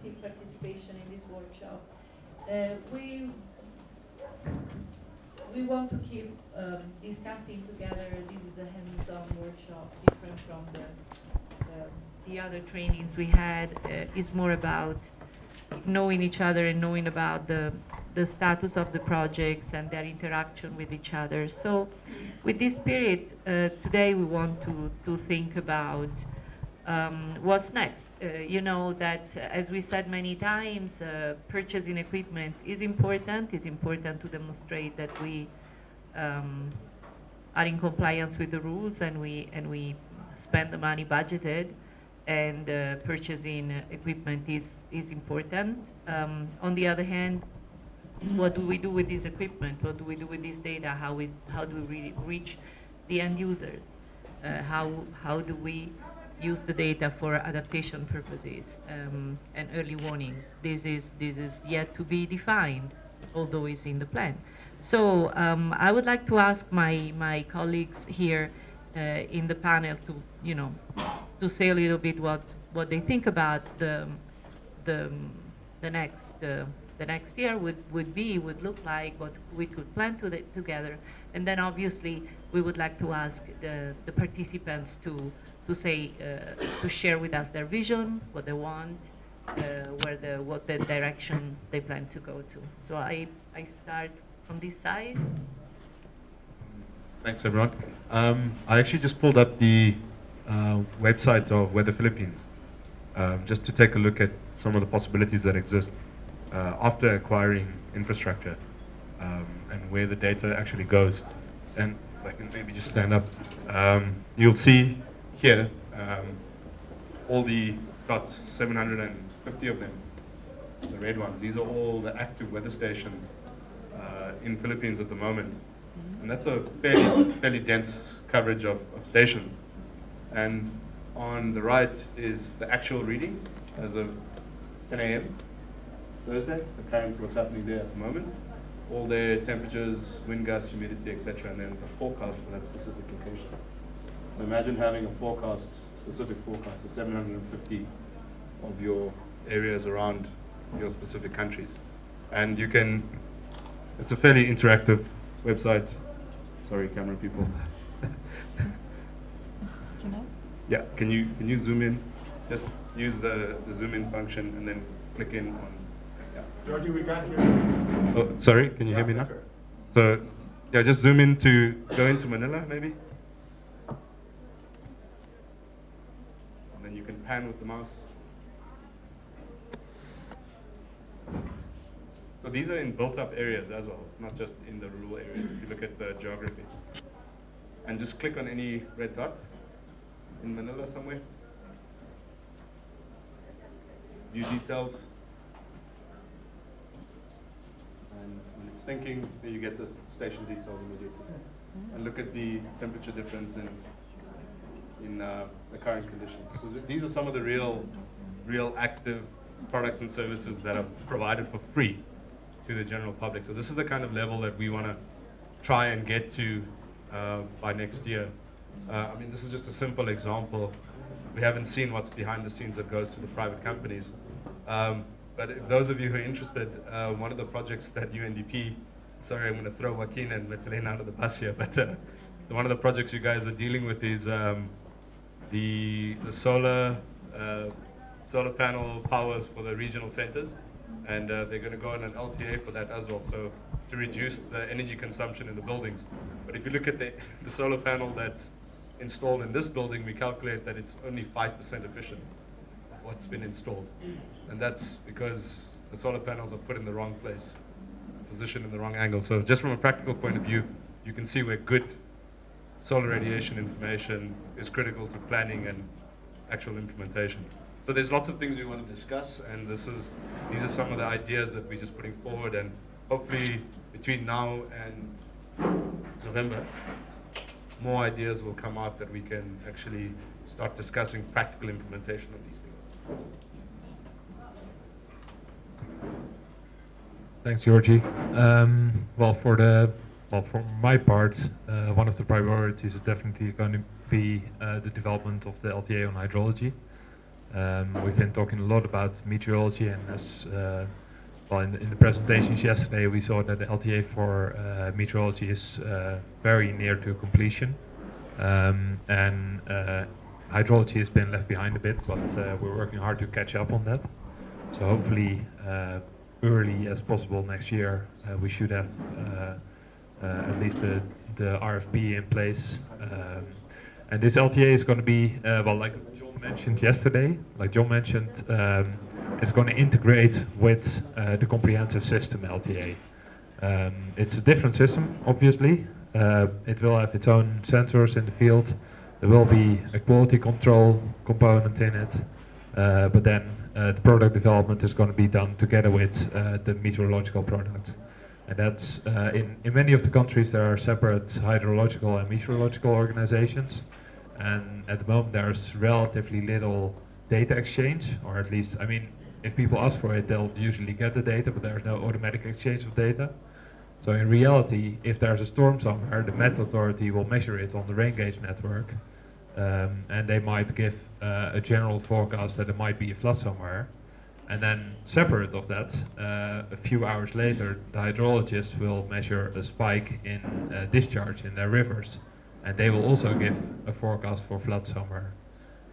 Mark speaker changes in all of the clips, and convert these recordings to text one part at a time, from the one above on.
Speaker 1: active participation in this workshop. We want to keep discussing together. This is a hands-on workshop, different from the other trainings we had. Is more about knowing each other and knowing about the status of the projects and their interaction with each other. So with this spirit, today we want to think about what's next. You know that, as we said many times, purchasing equipment is important. It's important to demonstrate that we are in compliance with the rules and we spend the money budgeted, and purchasing equipment is important. On the other hand, what do we do with this equipment? What do we do with this data? How do we reach the end users? How do we use the data for adaptation purposes and early warnings? This is yet to be defined, although it's in the plan. So I would like to ask my colleagues here in the panel to say a little bit what they think about the next year would look like, what we could plan together, and then obviously we would like to ask the participants to say to share with us their vision, what they want, what the direction they plan to go to. So I start from this side.
Speaker 2: Thanks, everyone. I actually just pulled up the website of Weather Philippines just to take a look at some of the possibilities that exist after acquiring infrastructure and where the data actually goes. And if I can maybe just stand up, you'll see here all the dots, 750 of them, the red ones. These are all the active weather stations in Philippines at the moment. And that's a fairly dense coverage of stations. And on the right is the actual reading as of 10 a.m. Thursday, the current what's happening there at the moment. All their temperatures, wind gusts, humidity, etc., and then the forecast for that specific location. So imagine having a specific forecast for 750 of your areas around your specific countries. And you can, it's a fairly interactive website. Sorry, camera people. Yeah, can you zoom in? Just use the zoom in function and then click in on. Yeah.
Speaker 3: Georgie, we got you.
Speaker 2: Oh, sorry, can you hear me now?
Speaker 3: Sure.
Speaker 2: So, yeah, just zoom in go into Manila, maybe. And then you can pan with the mouse. So these are in built-up areas as well, not just in the rural areas, if you look at the geography. And just click on any red dot in Manila somewhere. View details. And when it's thinking, then you get the station details immediately. And look at the temperature difference in the current conditions. So these are some of the real active products and services that are provided for free to the general public. So this is the kind of level that we want to try and get to by next year. I mean, this is just a simple example. We haven't seen what's behind the scenes that goes to the private companies. But if those of you who are interested, one of the projects that UNDP, sorry, I'm going to throw Joaquin and Metelena out of the bus here, but one of the projects you guys are dealing with is the solar panel powers for the regional centers. And they're going to go on an LTA for that as well, so to reduce the energy consumption in the buildings. But if you look at the solar panel that's installed in this building, we calculate that it's only 5% efficient of what's been installed. And that's because the solar panels are put in the wrong place, positioned in the wrong angle. So just from a practical point of view, you can see where good solar radiation information is critical to planning and actual implementation. So there's lots of things we want to discuss, and these are some of the ideas that we're just putting forward, and hopefully between now and November, more ideas will come out that we can actually start discussing practical implementation of these things.
Speaker 4: Thanks, Georgie. For my part, one of the priorities is definitely going to be the development of the LTA on hydrology. We've been talking a lot about meteorology, and as well, in the presentations yesterday, we saw that the LTA for meteorology is very near to completion, and hydrology has been left behind a bit, but we're working hard to catch up on that. So hopefully, early as possible next year, we should have at least the RFP in place. And this LTA is going to be, well, like John mentioned yesterday, it's going to integrate with the comprehensive system LTA. It's a different system, obviously. It will have its own sensors in the field. There will be a quality control component in it, but then the product development is going to be done together with the meteorological product. And that's, in many of the countries there are separate hydrological and meteorological organizations, and at the moment there's relatively little data exchange, or at least, I mean, if people ask for it, they'll usually get the data, but there's no automatic exchange of data. So in reality, if there's a storm somewhere, the Met Authority will measure it on the rain gauge network, and they might give a general forecast that there might be a flood somewhere. And then separate of that, a few hours later, the hydrologists will measure a spike in discharge in their rivers, and they will also give a forecast for flood somewhere.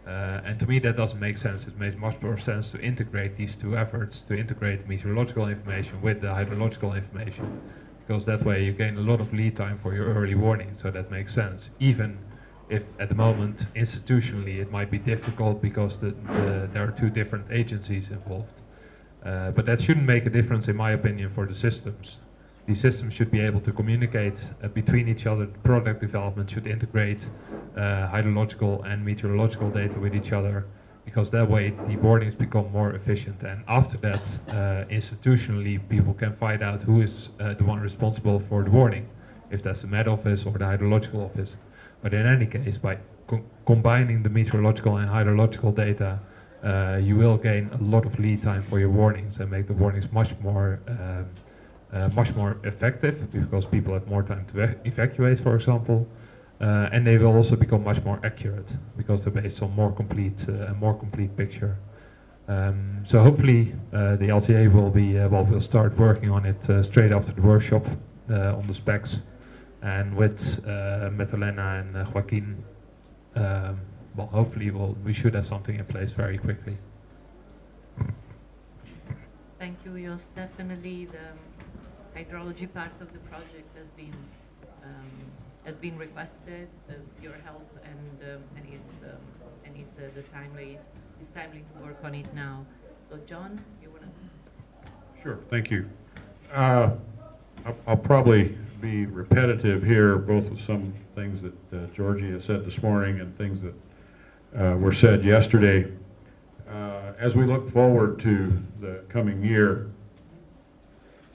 Speaker 4: And to me that doesn't make sense. It makes much more sense to integrate these two efforts, to integrate meteorological information with the hydrological information, because that way you gain a lot of lead time for your early warning, so that makes sense. Even if at the moment institutionally it might be difficult because there are two different agencies involved. But that shouldn't make a difference in my opinion for the systems. These systems should be able to communicate between each other. The product development should integrate hydrological and meteorological data with each other, because that way the warnings become more efficient, and after that institutionally people can find out who is the one responsible for the warning, if that's the Met Office or the hydrological office. But in any case, by combining the meteorological and hydrological data, you will gain a lot of lead time for your warnings and make the warnings much more effective, because people have more time to evacuate, for example, and they will also become much more accurate because they're based on a more complete picture. So hopefully the LTA will be we'll start working on it straight after the workshop on the specs. And with Metalena and Joaquin, well, hopefully we should have something in place very quickly.
Speaker 1: Thank you, Jos. Definitely the hydrology part of the project has been requested. Your help and it's timely to work on it now. So John, you want to?
Speaker 3: Sure. Thank you. I'll probably be repetitive here, both with some things that Georgie has said this morning and things that were said yesterday. As we look forward to the coming year,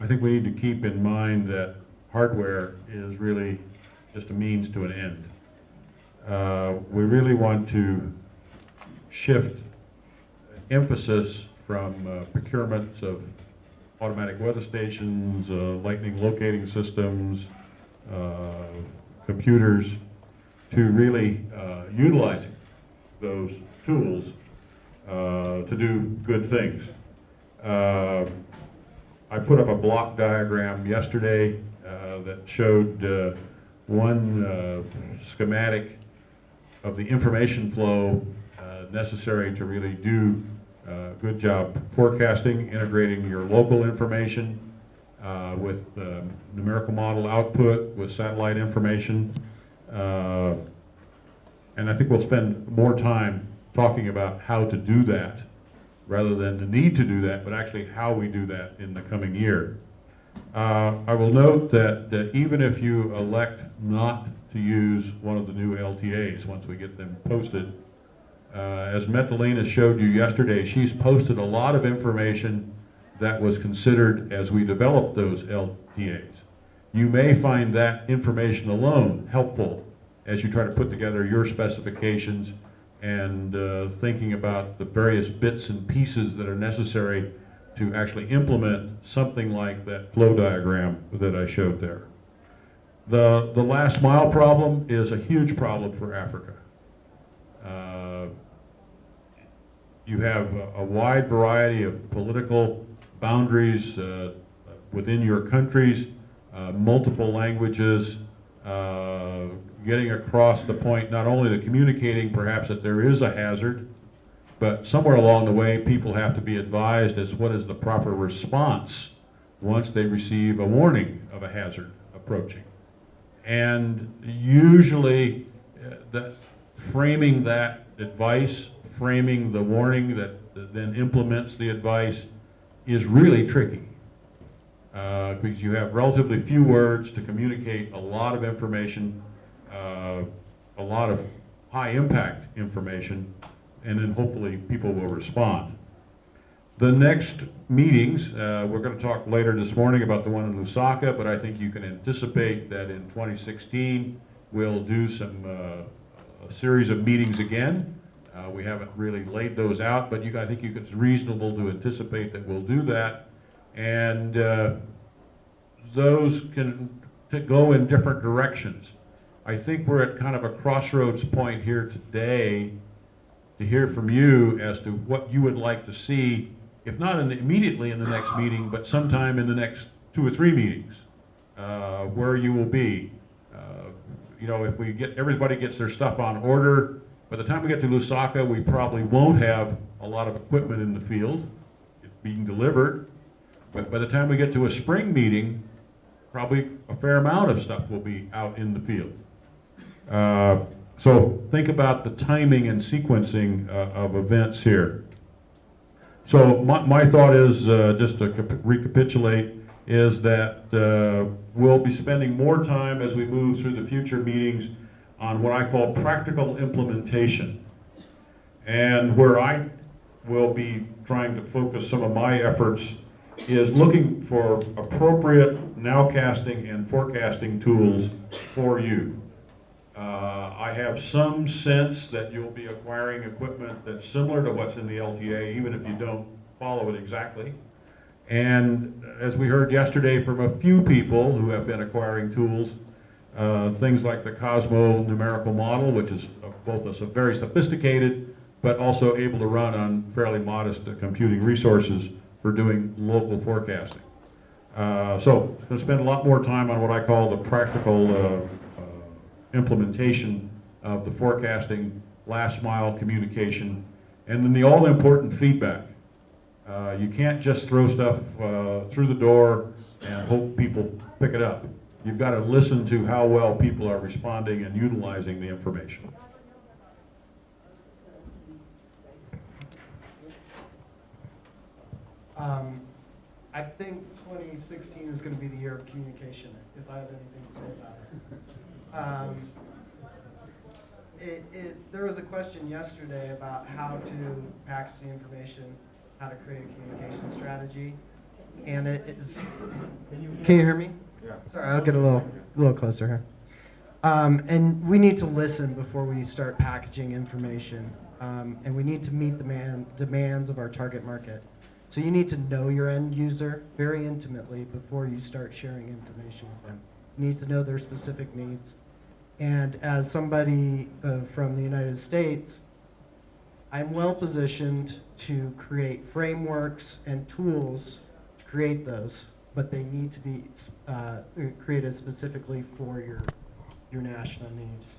Speaker 3: I think we need to keep in mind that hardware is really just a means to an end. We really want to shift emphasis from procurements of automatic weather stations, lightning locating systems, computers, to really utilizing those tools to do good things. I put up a block diagram yesterday that showed one schematic of the information flow necessary to really do good job forecasting, integrating your local information with numerical model output, with satellite information. And I think we'll spend more time talking about how to do that, rather than the need to do that, but actually how we do that in the coming year. I will note that even if you elect not to use one of the new LTAs once we get them posted, as Metalena showed you yesterday, she's posted a lot of information that was considered as we developed those LTAs. You may find that information alone helpful as you try to put together your specifications and thinking about the various bits and pieces that are necessary to actually implement something like that flow diagram that I showed there. The last mile problem is a huge problem for Africa. you have a wide variety of political boundaries within your countries, multiple languages, getting across the point, not only to communicating perhaps that there is a hazard, but somewhere along the way people have to be advised as what is the proper response once they receive a warning of a hazard approaching. And usually framing that advice, framing the warning that then implements the advice is really tricky. Because you have relatively few words to communicate a lot of information, a lot of high impact information, and then hopefully people will respond. The next meetings, we're going to talk later this morning about the one in Lusaka, but I think you can anticipate that in 2016 we'll do a series of meetings again. We haven't really laid those out, but I think it's reasonable to anticipate that we'll do that. And those can go in different directions. I think we're at kind of a crossroads point here today to hear from you as to what you would like to see, if not immediately in the next meeting, but sometime in the next 2 or 3 meetings, where you will be. If everybody gets their stuff on order, by the time we get to Lusaka, we probably won't have a lot of equipment in the field. It's being delivered. But by the time we get to a spring meeting, probably a fair amount of stuff will be out in the field. So think about the timing and sequencing of events here. So my thought is, just to recapitulate, is that we'll be spending more time as we move through the future meetings on what I call practical implementation. And where I will be trying to focus some of my efforts is looking for appropriate nowcasting and forecasting tools for you. I have some sense that you'll be acquiring equipment that's similar to what's in the LTA, even if you don't follow it exactly. And as we heard yesterday from a few people who have been acquiring tools, things like the Cosmo numerical model, which is both a very sophisticated, but also able to run on fairly modest computing resources for doing local forecasting. So I'm going to spend a lot more time on what I call the practical implementation of the forecasting, last mile communication, and then the all-important feedback. You can't just throw stuff through the door and hope people pick it up. You've got to listen to how well people are responding and utilizing the information.
Speaker 5: I think 2016 is going to be the year of communication, if I have anything to say about it. There was a question yesterday about how to package the information, how to create a communication strategy, and can you hear me?
Speaker 2: Yeah.
Speaker 5: Sorry, I'll get a little closer here. And we need to listen before we start packaging information, and we need to meet the demands of our target market. So you need to know your end user very intimately before you start sharing information with them. You need to know their specific needs. And as somebody from the United States, I'm well positioned to create frameworks and tools to create those, but they need to be created specifically for your national needs.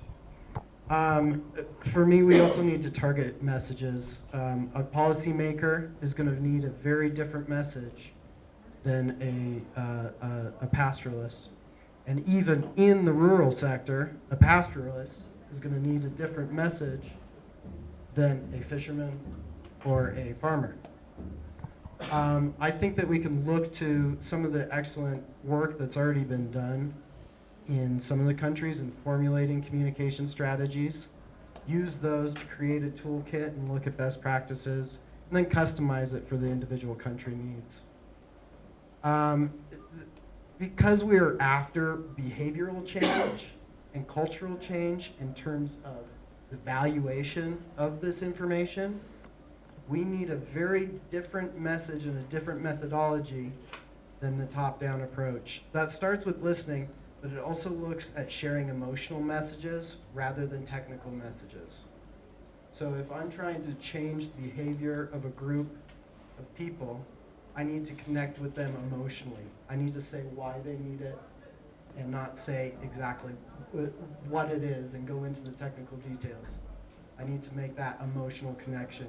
Speaker 5: For me, we also need to target messages. A policymaker is going to need a very different message than a pastoralist. And even in the rural sector, a pastoralist is going to need a different message than a fisherman or a farmer. I think that we can look to some of the excellent work that's already been done in some of the countries in formulating communication strategies, use those to create a toolkit and look at best practices, and then customize it for the individual country needs. Because we're after behavioral change and cultural change in terms of the valuation of this information, we need a very different message and a different methodology than the top-down approach. That starts with listening, but it also looks at sharing emotional messages rather than technical messages. So if I'm trying to change the behavior of a group of people, I need to connect with them emotionally. I need to say why they need it and not say exactly what it is and go into the technical details. I need to make that emotional connection.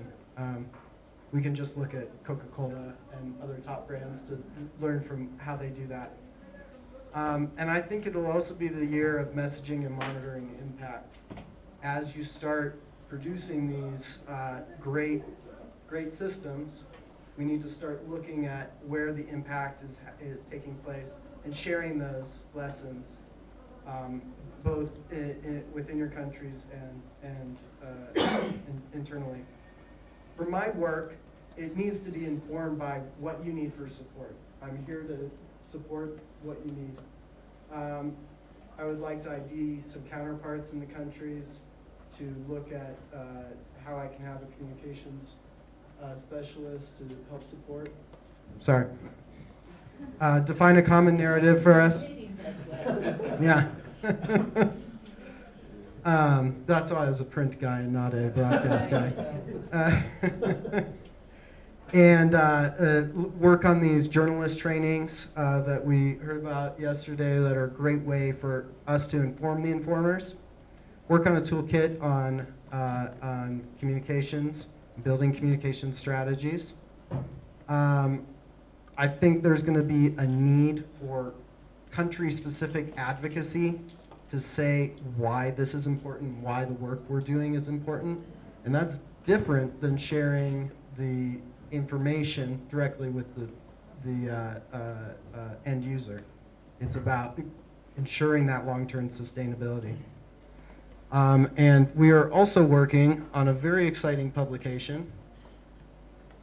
Speaker 5: We can just look at Coca-Cola and other top brands to learn from how they do that. And I think it'll also be the year of messaging and monitoring impact. As you start producing these great systems, we need to start looking at where the impact is taking place and sharing those lessons, both within your countries and internally. For my work, it needs to be informed by what you need for support. I'm here to support what you need. I would like to ID some counterparts in the countries to look at how I can have a communications specialist to help support. Sorry. Define a common narrative for us. Yeah. That's why I was a print guy and not a broadcast guy. And work on these journalist trainings that we heard about yesterday that are a great way for us to inform the informers. Work on a toolkit on communications, building communication strategies. I think there's going to be a need for country-specific advocacy to say why this is important, why the work we're doing is important. And that's different than sharing the information directly with the end user. It's about ensuring that long-term sustainability. And we are also working on a very exciting publication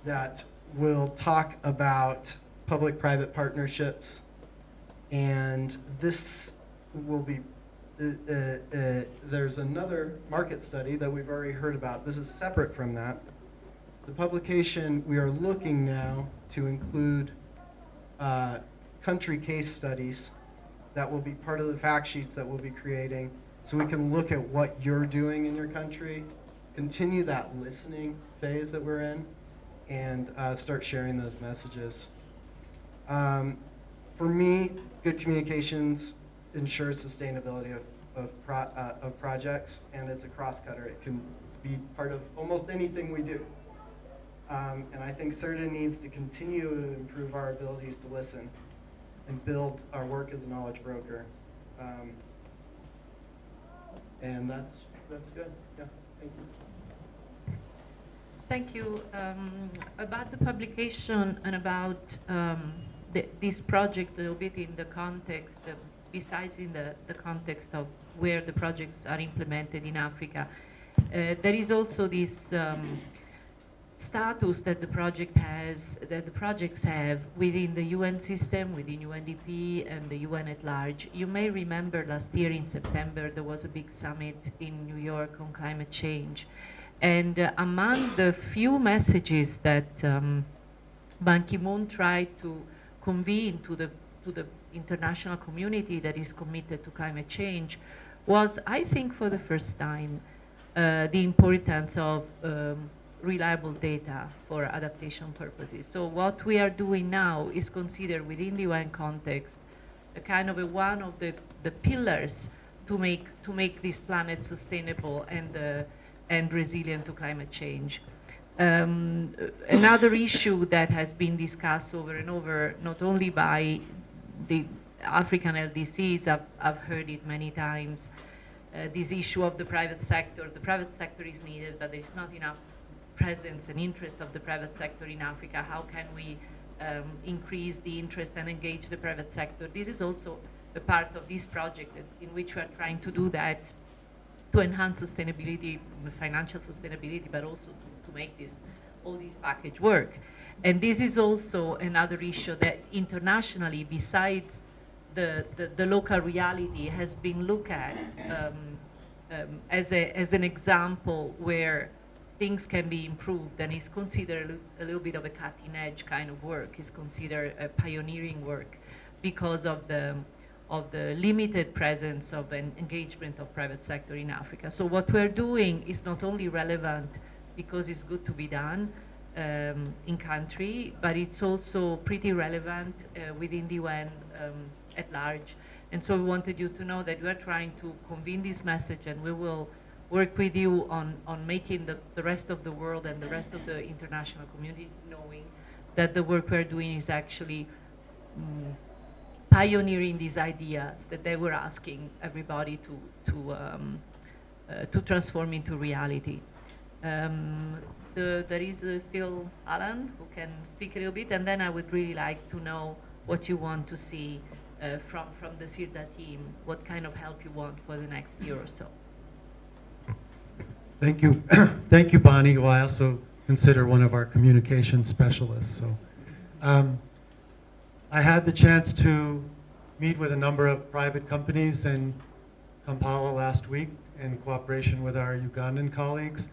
Speaker 5: that will talk about public-private partnerships. And this will be, there's another market study that we've already heard about. This is separate from that. The publication, we are looking now to include country case studies that will be part of the fact sheets that we'll be creating, so we can look at what you're doing in your country, continue that listening phase that we're in, and start sharing those messages. For me, good communications ensures sustainability of projects, and it's a cross-cutter. It can be part of almost anything we do. And I think Cirda needs to continue to improve our abilities to listen and build our work as a knowledge broker. And that's good. Yeah, thank you.
Speaker 1: Thank you. About the publication and about this project a little bit in the context, besides in the context of where the projects are implemented in Africa, there is also this status that the projects have within the UN system, within UNDP and the UN at large. You may remember last year in September there was a big summit in New York on climate change. And among the few messages that Ban Ki-moon tried to convey to the international community that is committed to climate change was, I think for the first time, the importance of reliable data for adaptation purposes. So what we are doing now is considered within the UN context a kind of one of the pillars to make this planet sustainable and resilient to climate change. Another issue that has been discussed over and over, not only by the African LDCs, I've heard it many times, this issue of the private sector. The private sector is needed, but there's not enough presence and interest of the private sector in Africa. How can we increase the interest and engage the private sector? This is also a part of this project in which we are trying to do that to enhance sustainability, financial sustainability, but also to make all this package work. And this is also another issue that internationally, besides the local reality, has been looked at as an example where things can be improved and is considered a little bit of a cutting edge kind of work, is considered a pioneering work because of the of the limited presence of an engagement of private sector in Africa. So what we're doing is not only relevant because it's good to be done in country, but it's also pretty relevant within the UN at large. And so we wanted you to know that we are trying to convene this message, and we will work with you on making the rest of the world and the rest of the international community knowing that the work we're doing is actually pioneering these ideas that they were asking everybody to transform into reality. There is still Alan who can speak a little bit, and then I would really like to know what you want to see from the Cirda team, what kind of help you want for the next year or so.
Speaker 6: Thank you. Thank you, Bonnie, who I also consider one of our communication specialists. So, I had the chance to meet with a number of private companies in Kampala last week in cooperation with our Ugandan colleagues,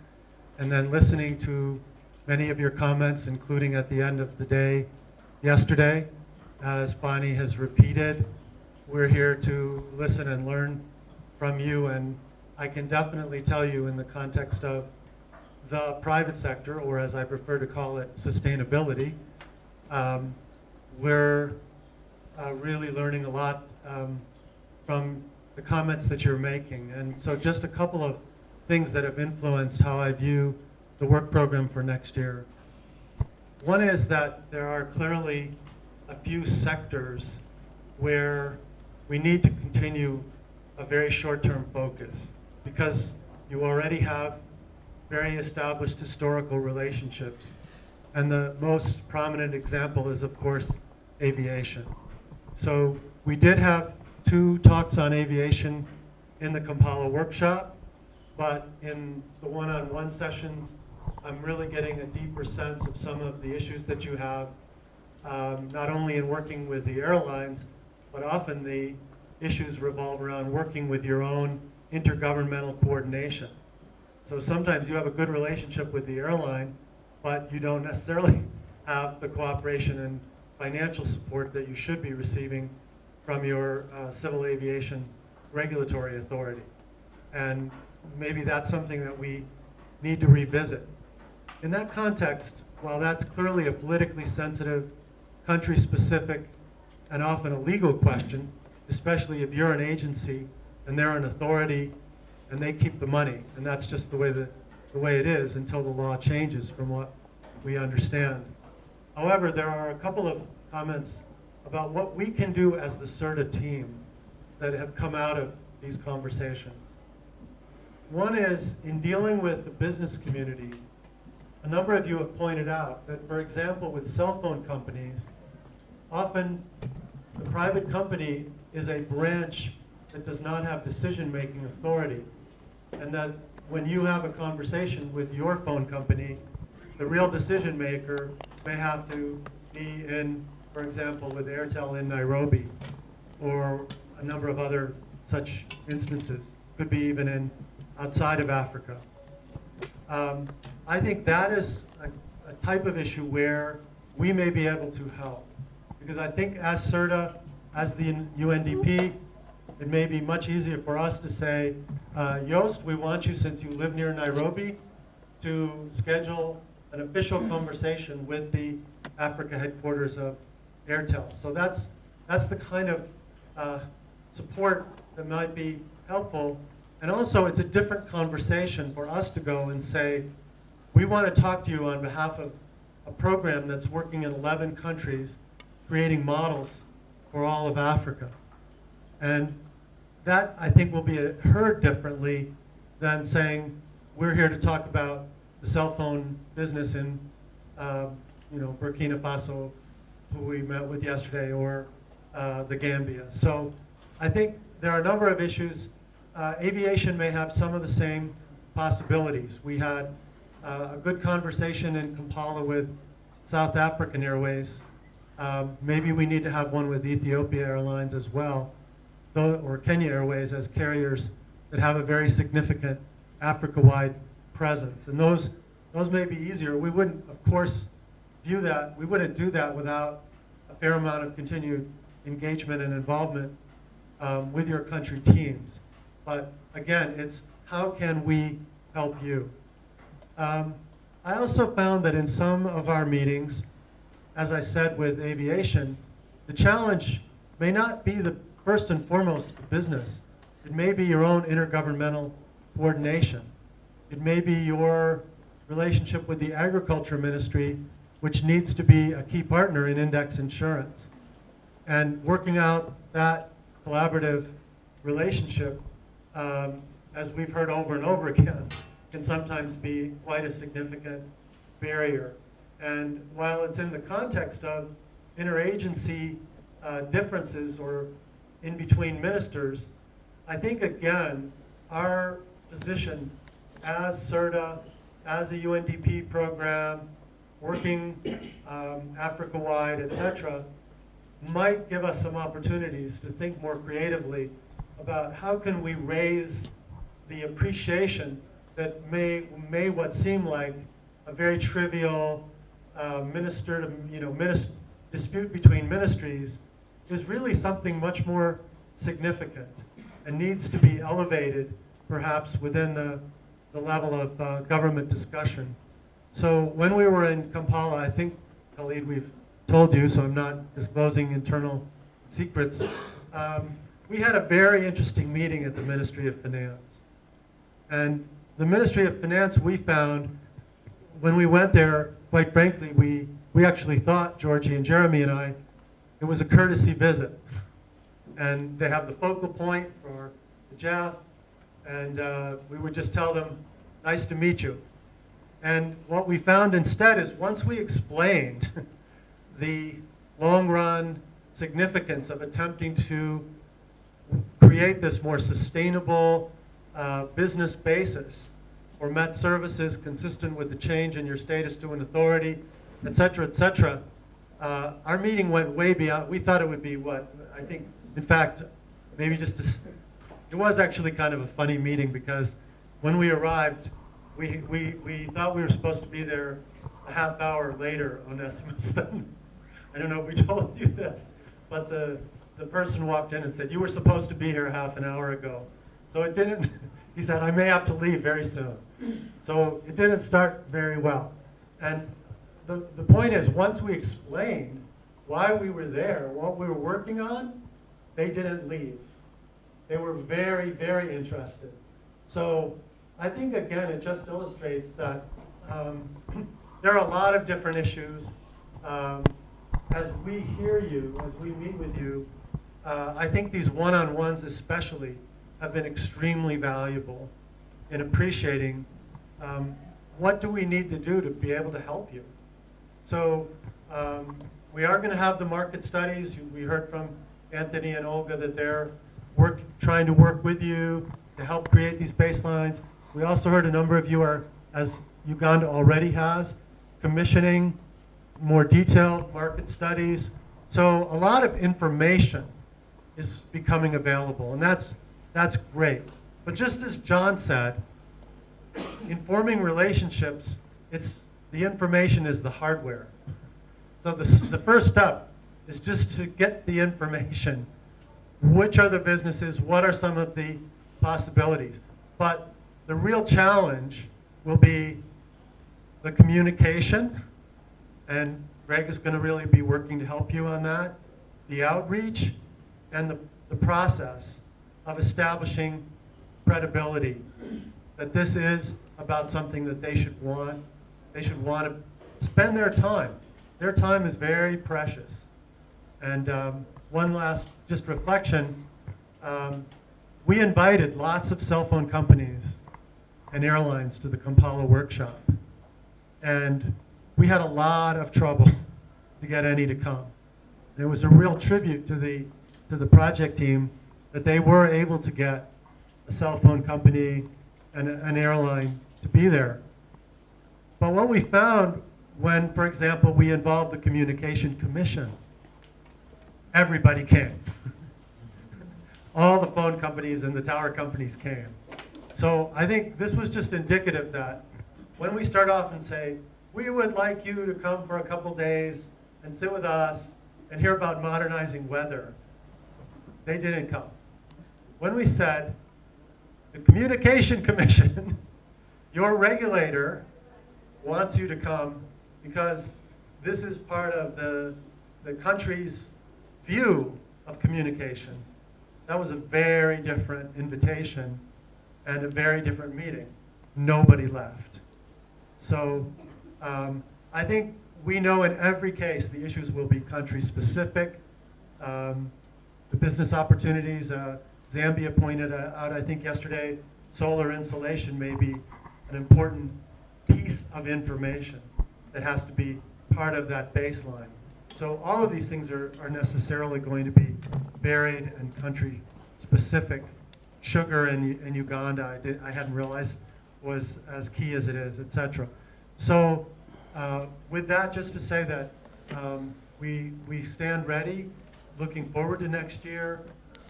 Speaker 6: and then listening to many of your comments, including at the end of the day yesterday. As Bonnie has repeated, we're here to listen and learn from you, and I can definitely tell you in the context of the private sector, or as I prefer to call it, sustainability, we're really learning a lot from the comments that you're making. And so just a couple of things that have influenced how I view the work program for next year. One is that there are clearly a few sectors where we need to continue a very short-term focus, because you already have very established historical relationships. And the most prominent example is, of course, aviation. So we did have 2 talks on aviation in the Kampala workshop, but in the one-on-one sessions, I'm really getting a deeper sense of some of the issues that you have, not only in working with the airlines, but often the issues revolve around working with your own intergovernmental coordination. So sometimes you have a good relationship with the airline, but you don't necessarily have the cooperation and financial support that you should be receiving from your civil aviation regulatory authority. And maybe that's something that we need to revisit. In that context, while that's clearly a politically sensitive, country-specific, and often a legal question, especially if you're an agency and they're an authority and they keep the money, and that's just the way it is until the law changes, from what we understand. However, there are a couple of comments about what we can do as the Cirda team that have come out of these conversations. One is, in dealing with the business community, a number of you have pointed out that, for example, with cell phone companies, often the private company is a branch that does not have decision-making authority, and that when you have a conversation with your phone company, the real decision maker may have to be in, for example, with Airtel in Nairobi, or a number of other such instances. Could be even in outside of Africa. I think that is a type of issue where we may be able to help. Because I think as Cirda, as the UNDP, it may be much easier for us to say, Joost, we want you, since you live near Nairobi, to schedule an official conversation with the Africa headquarters of Airtel. So that's the kind of support that might be helpful. And also, it's a different conversation for us to go and say, we want to talk to you on behalf of a program that's working in 11 countries, creating models for all of Africa. And that, I think, will be heard differently than saying, we're here to talk about the cell phone business in Burkina Faso, who we met with yesterday, or the Gambia. So I think there are a number of issues. Aviation may have some of the same possibilities. We had a good conversation in Kampala with South African Airways. Maybe we need to have one with Ethiopia Airlines as well, or Kenya Airways, as carriers that have a very significant Africa-wide presence. And those may be easier. We wouldn't, of course, view that. We wouldn't do that without a fair amount of continued engagement and involvement with your country teams. But again, it's how can we help you? I also found that in some of our meetings, as I said with aviation, the challenge may not be the first and foremost the business. It may be your own intergovernmental coordination. It may be your relationship with the agriculture ministry, which needs to be a key partner in index insurance. And working out that collaborative relationship, as we've heard over and over again, can sometimes be quite a significant barrier. And while it's in the context of interagency differences or in between ministers, I think again, our position as Cirda, as a UNDP program, working Africa-wide, et cetera, might give us some opportunities to think more creatively about how can we raise the appreciation that may what seem like a very trivial dispute between ministries is really something much more significant and needs to be elevated perhaps within the level of government discussion. So when we were in Kampala, I think, Khalid, we've told you, so I'm not disclosing internal secrets, we had a very interesting meeting at the Ministry of Finance. And the Ministry of Finance, we found, when we went there, quite frankly, we actually thought, Georgie and Jeremy and I, it was a courtesy visit. And they have the focal point for the Jeff, and we would just tell them, nice to meet you. And what we found instead is once we explained the long-run significance of attempting to create this more sustainable business basis for Met services consistent with the change in your status to an authority, et cetera, our meeting went way beyond. We thought it would be what? I think, in fact, maybe just it was actually kind of a funny meeting because when we arrived, we thought we were supposed to be there a half hour later on SMS. I don't know if we told you this, but the person walked in and said, you were supposed to be here half an hour ago. So it didn't, he said, I may have to leave very soon. So it didn't start very well. And the point is, once we explained why we were there, what we were working on, they didn't leave. They were very, very interested. So I think, again, it just illustrates that there are a lot of different issues. As we hear you, as we meet with you, I think these one-on-ones especially have been extremely valuable in appreciating what do we need to do to be able to help you. So we are going to have the market studies. We heard from Anthony and Olga that they're trying to work with you to help create these baselines. We also heard a number of you are, as Uganda already has, commissioning more detailed market studies. So a lot of information is becoming available, and that's great. But just as John said, in forming relationships, the information is the hardware. So the first step is just to get the information. Which are the businesses? What are some of the possibilities? But the real challenge will be the communication, and Greg is going to really be working to help you on that, the outreach, and the process of establishing credibility, that this is about something that they should want. They should want to spend their time. Their time is very precious. And one last just reflection, we invited lots of cell phone companies and airlines to the Kampala workshop. And we had a lot of trouble to get any to come. It was a real tribute to the project team that they were able to get a cell phone company and an airline to be there. But what we found when, for example, we involved the Communication Commission, everybody came. All the phone companies and the tower companies came. So I think this was just indicative that when we start off and say, we would like you to come for a couple days and sit with us and hear about modernizing weather, they didn't come. when we said, the Communication Commission, your regulator, wants you to come because this is part of the country's view of communication. That was a very different invitation and a very different meeting. Nobody left. So I think we know in every case the issues will be country specific. The business opportunities, Zambia pointed out, I think yesterday, solar insulation may be an important piece of information that has to be part of that baseline. So all of these things are necessarily going to be varied and country specific. Sugar in Uganda, I hadn't realized was as key as it is, etc. So with that, just to say that we stand ready, looking forward to next year,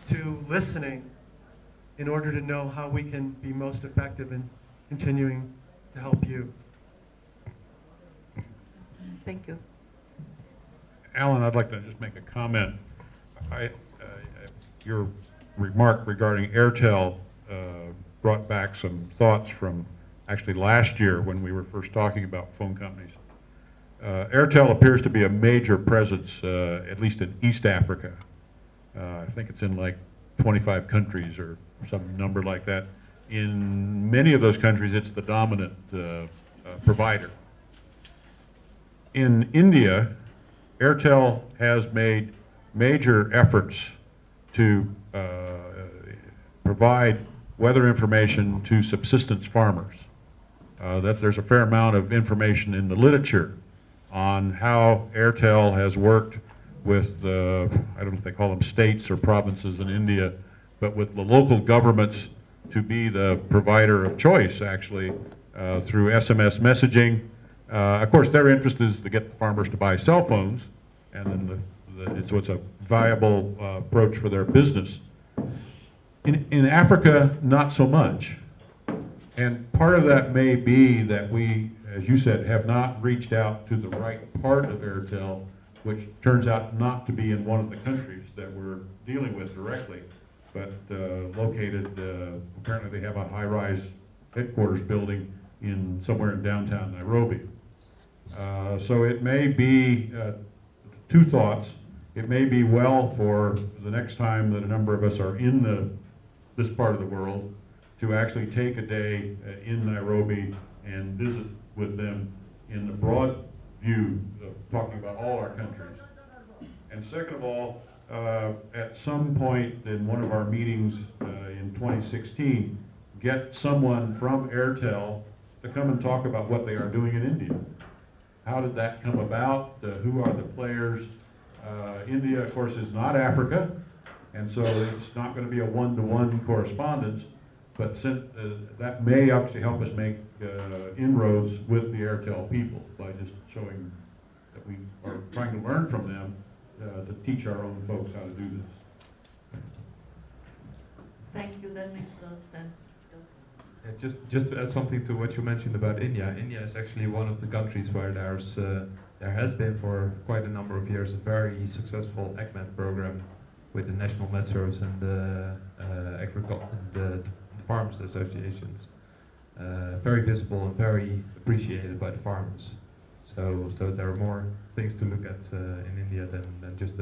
Speaker 6: to listening in order to know how we can be most effective in continuing to help you.
Speaker 1: Thank you.
Speaker 3: Alan, I'd like to just make a comment. Your remark regarding Airtel brought back some thoughts from actually last year when we were first talking about phone companies. Airtel appears to be a major presence, at least in East Africa. I think it's in like 25 countries or some number like that. In many of those countries, it's the dominant provider. In India, Airtel has made major efforts to provide weather information to subsistence farmers. There's a fair amount of information in the literature on how Airtel has worked with the, I don't know if they call them states or provinces in India, but with the local governments to be the provider of choice, actually, through SMS messaging. Of course, their interest is to get the farmers to buy cell phones, and then so it's a viable approach for their business. In Africa, not so much. And part of that may be that we, as you said, have not reached out to the right part of Airtel, which turns out not to be in one of the countries that we're dealing with directly, but located, apparently they have a high-rise headquarters building somewhere in downtown Nairobi. So it may be, two thoughts, it may be well for the next time that a number of us are in this part of the world to actually take a day in Nairobi and visit with them in the broad view of talking about all our countries. And second of all, at some point in one of our meetings in 2016, get someone from Airtel to come and talk about what they are doing in India. How did that come about? Who are the players? India, of course, is not Africa, and so it's not going to be a one-to-one correspondence, but that may actually help us make inroads with the Airtel people by just showing that we are trying to learn from them to teach our own folks how to do this.
Speaker 1: Thank you, that makes a lot of sense.
Speaker 4: Yeah, just to add something to what you mentioned about India. India is actually one of the countries where there has been for quite a number of years a very successful AgMet program with the National Met Service and the farmers associations. Very visible and very appreciated by the farmers. So there are more things to look at in India than just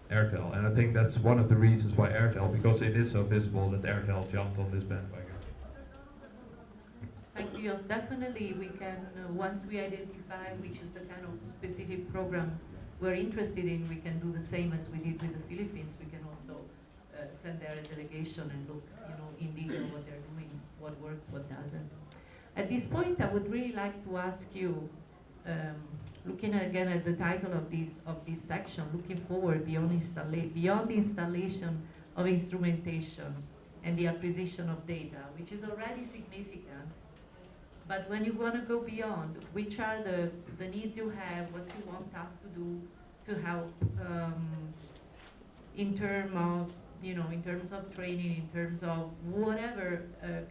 Speaker 4: Airtel. And I think that's one of the reasons why Airtel, because it is so visible, that Airtel jumped on this bandwagon.
Speaker 1: Thank you, yes, definitely we can, once we identify which is the kind of specific program we're interested in, we can do the same as we did with the Philippines. We can also send there a delegation and look, in detail what they're doing, what works, what doesn't. At this point, I would really like to ask you, looking again at the title of this section, looking forward beyond the installation of instrumentation and the acquisition of data, which is already significant. But when you want to go beyond, which are the needs you have, what you want us to do to help in terms of training, in terms of whatever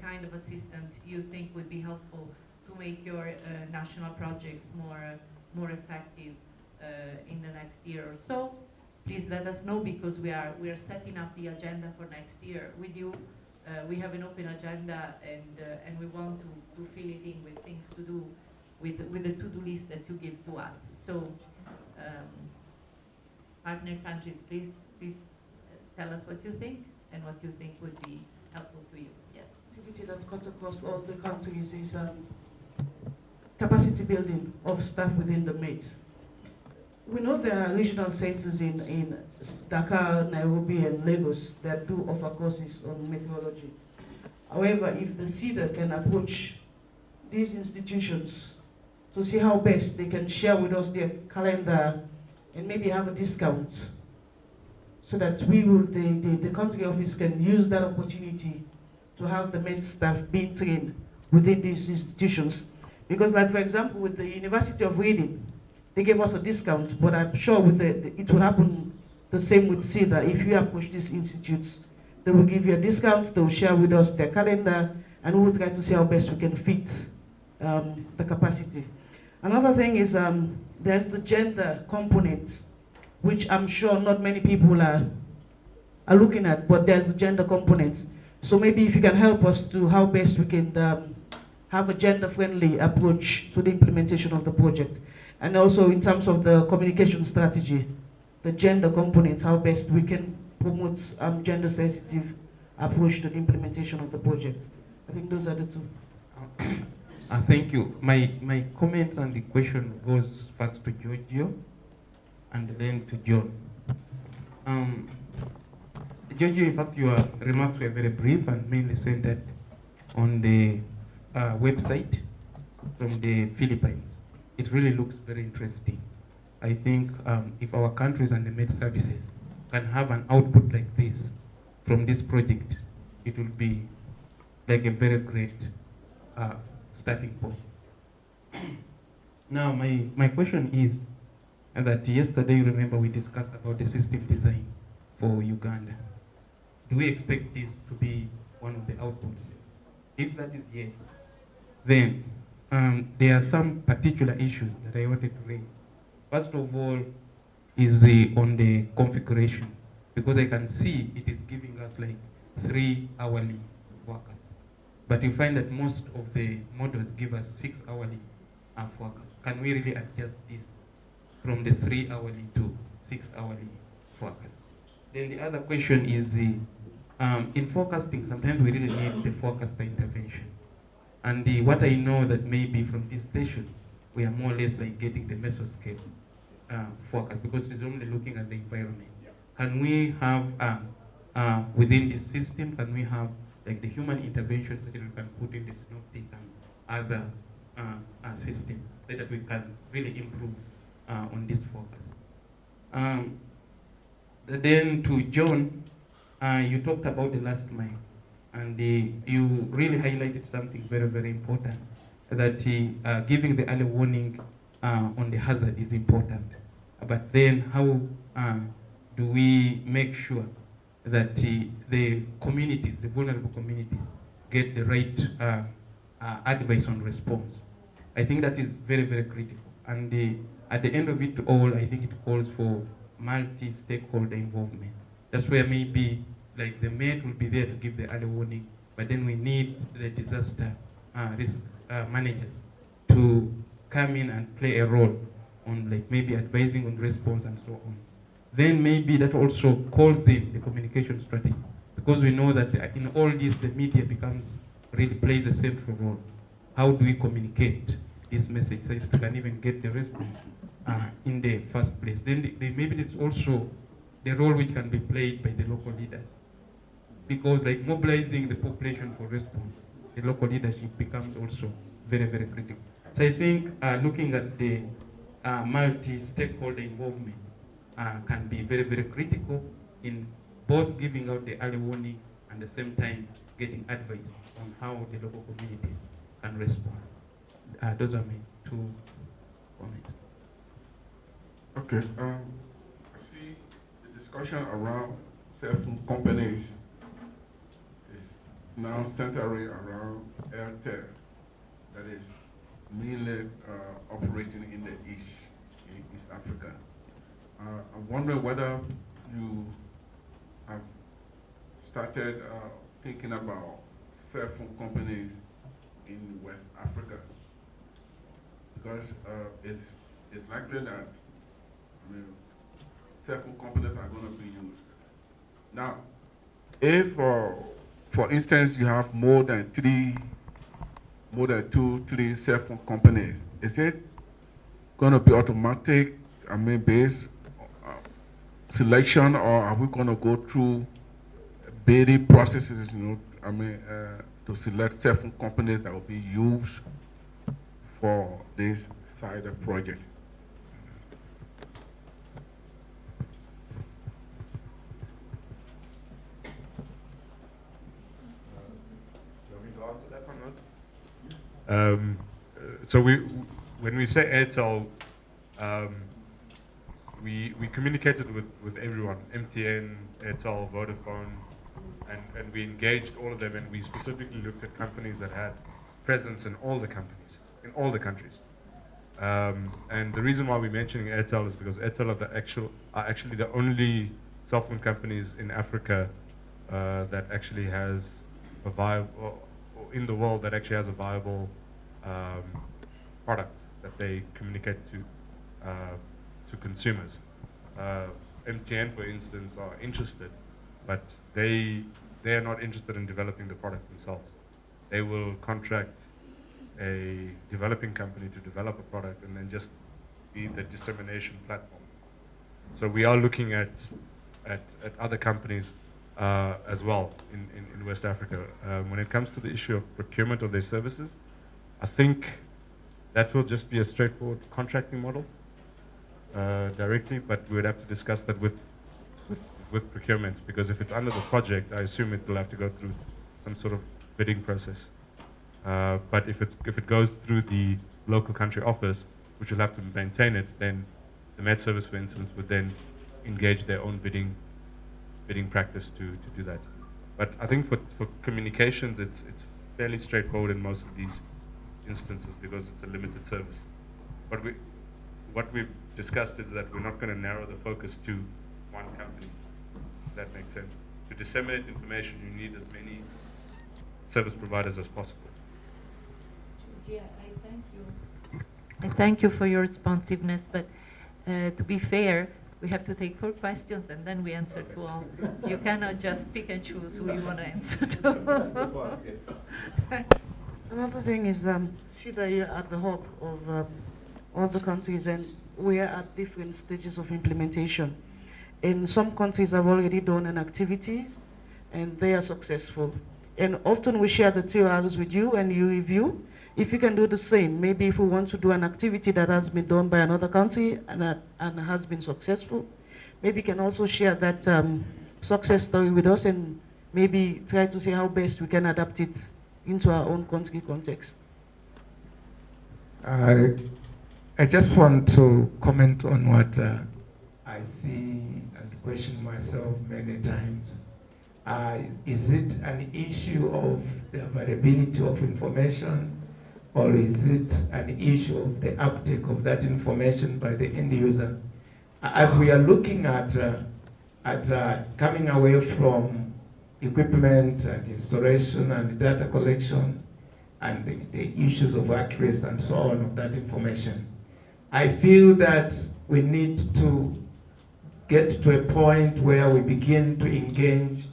Speaker 1: kind of assistance you think would be helpful to make your national projects more effective in the next year or so. please let us know, because we are setting up the agenda for next year with you. We have an open agenda, and we want to fill it in with things to do with the to-do list that you give to us. So, partner countries, please tell us what you think and what you think would be helpful to you. Yes.
Speaker 7: Activity that cuts across all the countries is capacity building of staff within the Met. We know there are regional centers in Dakar, Nairobi, and Lagos that do offer courses on meteorology. However, if the CEDA can approach these institutions to see how best they can share with us their calendar and maybe have a discount, so that the country office can use that opportunity to have the Met staff being trained within these institutions. Because, like, for example, with the University of Reading, they gave us a discount, but I'm sure with it will happen the same with CEDA. If you approach these institutes, they will give you a discount, they will share with us their calendar, and we will try to see how best we can fit the capacity. Another thing is there's the gender component, which I'm sure not many people are looking at, but there's the gender component. So maybe if you can help us to how best we can have a gender-friendly approach to the implementation of the project. And also in terms of the communication strategy, the gender components, how best we can promote gender-sensitive approach to the implementation of the project. I think those are the two.
Speaker 8: Thank you. My comment and the question goes first to Giorgio and then to John. Giorgio, in fact, your remarks were very brief and mainly centered on the website from the Philippines. It really looks very interesting. I think if our countries and the Met services can have an output like this from this project, it will be like a very great starting point. Now, my question is that yesterday, you remember we discussed about the system design for Uganda. Do we expect this to be one of the outputs? If that is yes, then there are some particular issues that I wanted to raise. First of all is on the configuration, because I can see it is giving us like 3 hourly workers. But you find that most of the models give us 6 hourly workers. Can we really adjust this from the 3 hourly to 6 hourly workers? Then the other question is in forecasting, sometimes we really need the forecaster intervention. And what I know that maybe from this station, we are more or less like getting the mesoscale forecast, because it's only looking at the environment. Can we have, within this system, can we have like the human interventions that we can put in the synoptic and other system, so that we can really improve on this forecast? Then to John, you talked about the last mile. And you really highlighted something very, very important, that giving the early warning on the hazard is important. But then how do we make sure that the communities, the vulnerable communities, get the right advice on response? I think that is very, very critical. And at the end of it all, I think it calls for multi-stakeholder involvement. That's where maybe like the Met will be there to give the early warning, but then we need the disaster risk managers to come in and play a role on like maybe advising on response and so on. Then maybe that also calls in the communication strategy, because we know that in all this the media really plays a central role. How do we communicate this message so that we can even get the response in the first place? Then maybe it's also the role which can be played by the local leaders, because like mobilizing the population for response, the local leadership becomes also very, very critical. So I think looking at the multi-stakeholder involvement can be very, very critical in both giving out the early warning and at the same time getting advice on how the local communities can respond. Those are my 2 comments.
Speaker 9: Okay, I see the discussion around self-companies is now centering around Airtel, that is mainly operating in the East Africa. I'm wondering whether you have started thinking about cell phone companies in West Africa, because it's likely that cell phone companies are going to be used. Now, if, for instance, you have more than 2, 3 cell phone companies, is it going to be automatic, based selection, or are we going to go through bidding processes, to select cell phone companies that will be used for this side of project?
Speaker 4: So when we say Airtel, we communicated with everyone, MTN, Airtel, Vodafone, and we engaged all of them, and we specifically looked at companies that had presence in all the companies, in all the countries. And the reason why we're mentioning Airtel is because Airtel are actually the only cell phone companies in Africa that actually has a viable, or in the world that actually has a viable product that they communicate to consumers. MTN, for instance, are interested, but they are not interested in developing the product themselves. They will contract a developing company to develop a product and then just be the dissemination platform. So we are looking at other companies as well in West Africa. When it comes to the issue of procurement of their services, I think that will just be a straightforward contracting model directly, but we would have to discuss that with procurement, because if it's under the project, I assume it will have to go through some sort of bidding process. But if it goes through the local country office, which will have to maintain it, then the Met Service, for instance, would then engage their own bidding practice to do that. But I think for communications, it's fairly straightforward in most of these instances because it's a limited service. But what we've discussed is that we're not going to narrow the focus to one company, if that makes sense. To disseminate information, you need as many service providers as possible.
Speaker 1: Yeah, I thank you. I thank you for your responsiveness, but to be fair, we have to take 4 questions and then we answer to all. You cannot just pick and choose who you want to answer to.
Speaker 7: Another thing is, see that you're at the hub of all the countries, and we are at different stages of implementation. In some countries have already done an activities, and they are successful. And often we share the TORs with you, and you review. If you can do the same, maybe if we want to do an activity that has been done by another country and has been successful, maybe you can also share that success story with us, and maybe try to see how best we can adapt it into our own country context.
Speaker 10: I just want to comment on what I see and question myself many times. Is it an issue of the availability of information, or is it an issue of the uptake of that information by the end user? As we are looking at coming away from equipment and installation and data collection and the issues of accuracy and so on of that information, I feel that we need to get to a point where we begin to engage.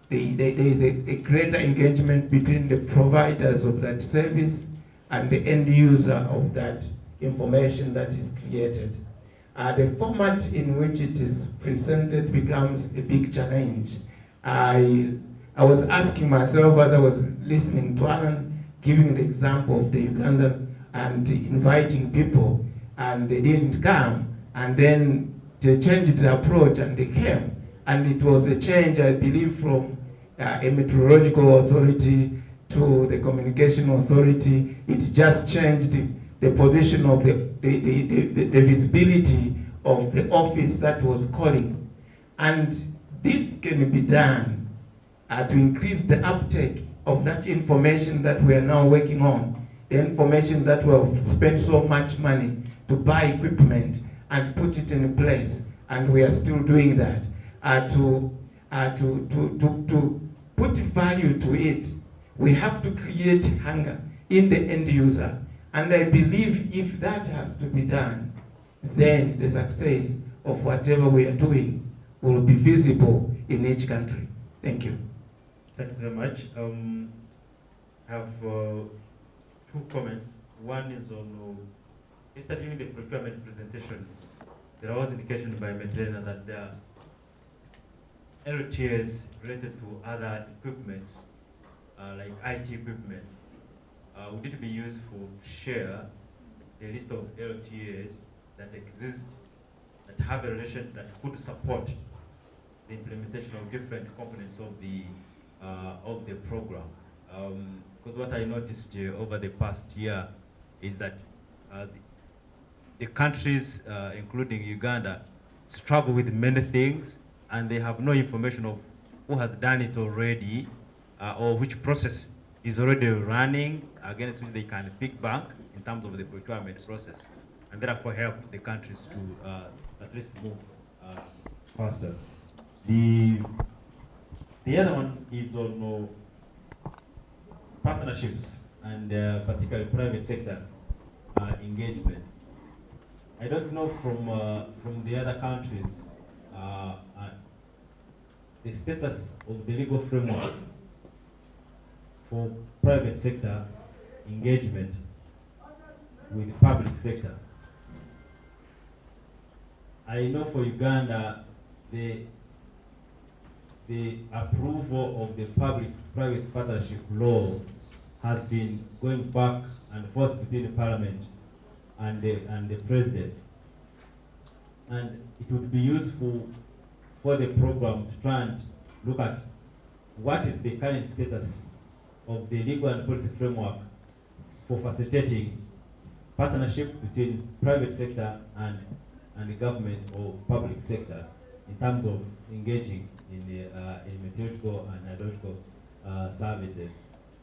Speaker 10: There is a greater engagement between the providers of that service and the end user of that information that is created. The format in which it is presented becomes a big challenge. I was asking myself as I was listening to Alan giving the example of the Ugandan and inviting people, and they didn't come, and then they changed the approach and they came, and it was a change, I believe, from a meteorological authority to the communication authority. It just changed the position of the visibility of the office that was calling. And this can be done to increase the uptake of that information that we are now working on, the information that we have spent so much money to buy equipment and put it in place and we are still doing that, to put value to it, we have to create hunger in the end user. And I believe if that has to be done, then the success of whatever we are doing will be visible in each country. Thank you.
Speaker 11: Thanks very much. I have two comments. One is on, starting with the procurement presentation, there was indication by Medrena that there are LTAs related to other equipments, like IT equipment. Would it be useful to share the list of LTAs that exist, that have a relation, that could support the implementation of different components of the program? Because what I noticed over the past year is that the countries, including Uganda, struggle with many things, and they have no information of who has done it already, or which process is already running against which they can pick bank in terms of the procurement process, and therefore help the countries to at least move faster. The other one is on partnerships and particularly private sector engagement. I don't know from the other countries the status of the legal framework for private sector engagement with the public sector. I know for Uganda, the approval of the public-private partnership law has been going back and forth between the parliament and the president. And it would be useful for the program to try and look at what is the current status of the legal and policy framework for facilitating partnership between private sector and the government or public sector in terms of engaging in meteorological and hydrological services.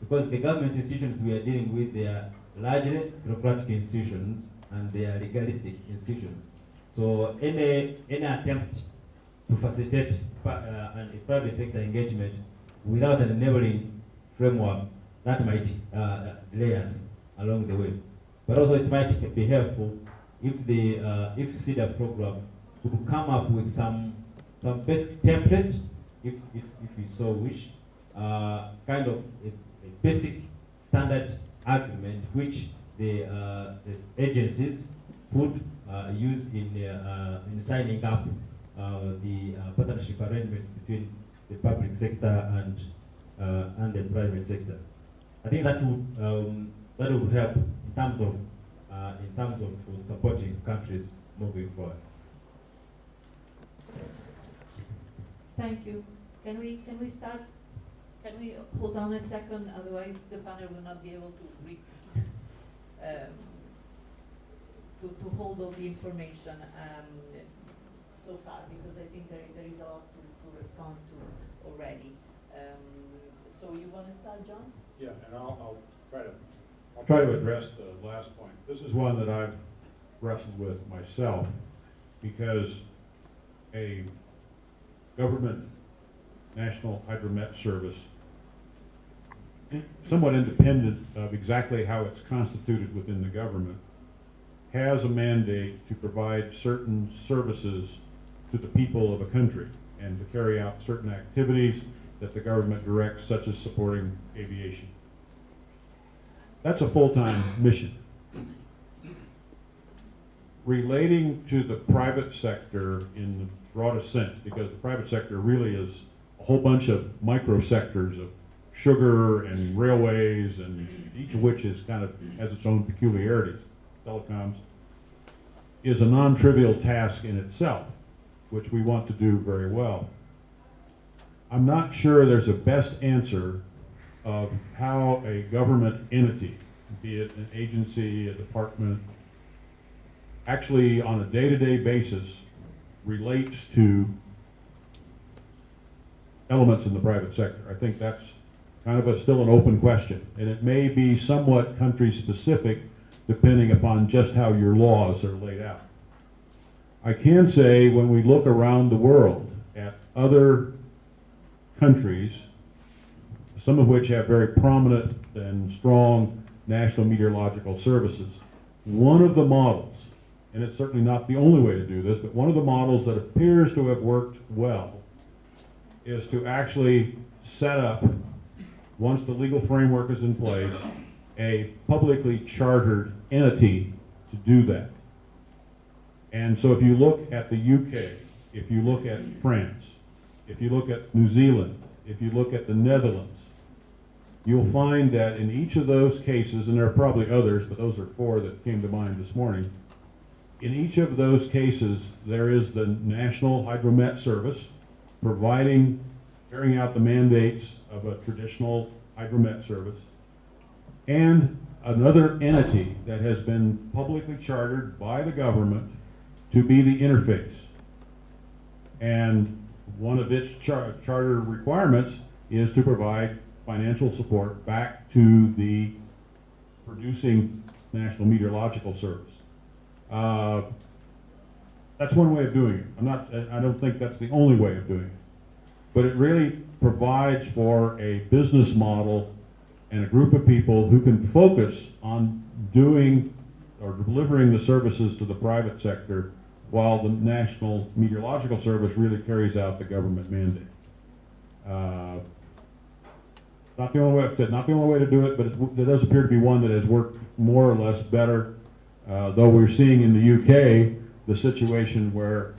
Speaker 11: Because the government institutions we are dealing with, they are largely bureaucratic institutions and they are legalistic institutions. So any attempt to facilitate and private sector engagement without an enabling framework, that might delay us along the way. But also it might be helpful if the if Cirda program could come up with some basic template, if we so wish, kind of a basic standard agreement which the agencies would use in signing up the partnership arrangements between the public sector and the private sector. I think that would help in terms of supporting countries moving forward.
Speaker 1: Thank you. Can we start? Can we hold on a second? Otherwise, the panel will not be able to read, to hold all the information so far, because I think there is a lot to respond to already. So you want to start, John?
Speaker 3: Yeah, and I'll try to address the last point. This is one that I've wrestled with myself, because a government National Hydromet Service, somewhat independent of exactly how it's constituted within the government, has a mandate to provide certain services to the people of a country and to carry out certain activities that the government directs, such as supporting aviation. That's a full-time mission. Relating to the private sector in the broadest sense, because the private sector really is a whole bunch of micro sectors of sugar and railways, and each of which is kind of has its own peculiarities. Telecoms is a non-trivial task in itself, which we want to do very well. I'm not sure there's a best answer of how a government entity, be it an agency, a department, actually on a day-to-day basis relates to elements in the private sector. I think that's kind of still an open question, and it may be somewhat country specific depending upon just how your laws are laid out. I can say when we look around the world at other countries, some of which have very prominent and strong national meteorological services, one of the models, and it's certainly not the only way to do this, but one of the models that appears to have worked well is to actually set up, once the legal framework is in place, a publicly chartered entity to do that. And so if you look at the UK, if you look at France, if you look at New Zealand, if you look at the Netherlands, you'll find that in each of those cases, and there are probably others, but those are 4 that came to mind this morning, in each of those cases, there is the National Hydromet Service carrying out the mandates of a traditional hydromet service, and another entity that has been publicly chartered by the government to be the interface. And one of its charter requirements is to provide financial support back to the producing National Meteorological Service. That's one way of doing it. I don't think that's the only way of doing it. But it really provides for a business model and a group of people who can focus on doing or delivering the services to the private sector while the National Meteorological Service really carries out the government mandate. Not the only way, not the only way to do it, but it does appear to be one that has worked more or less better, though we're seeing in the UK the situation where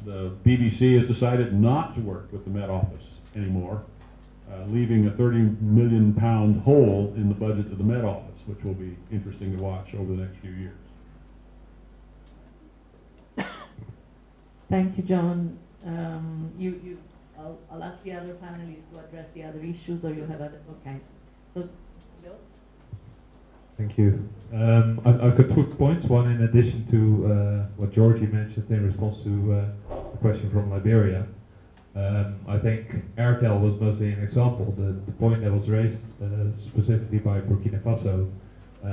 Speaker 3: the BBC has decided not to work with the Met Office anymore, leaving a £30 million hole in the budget of the Met Office, which will be interesting to watch over the next few years.
Speaker 1: Thank you, John. I'll ask the other panelists to address the other issues, or you have other, okay. So, Jos?
Speaker 4: Thank you. I've got 2 points. One in addition to what Georgie mentioned in response to the question from Liberia. I think Airtel was mostly an example. The point that was raised specifically by Burkina Faso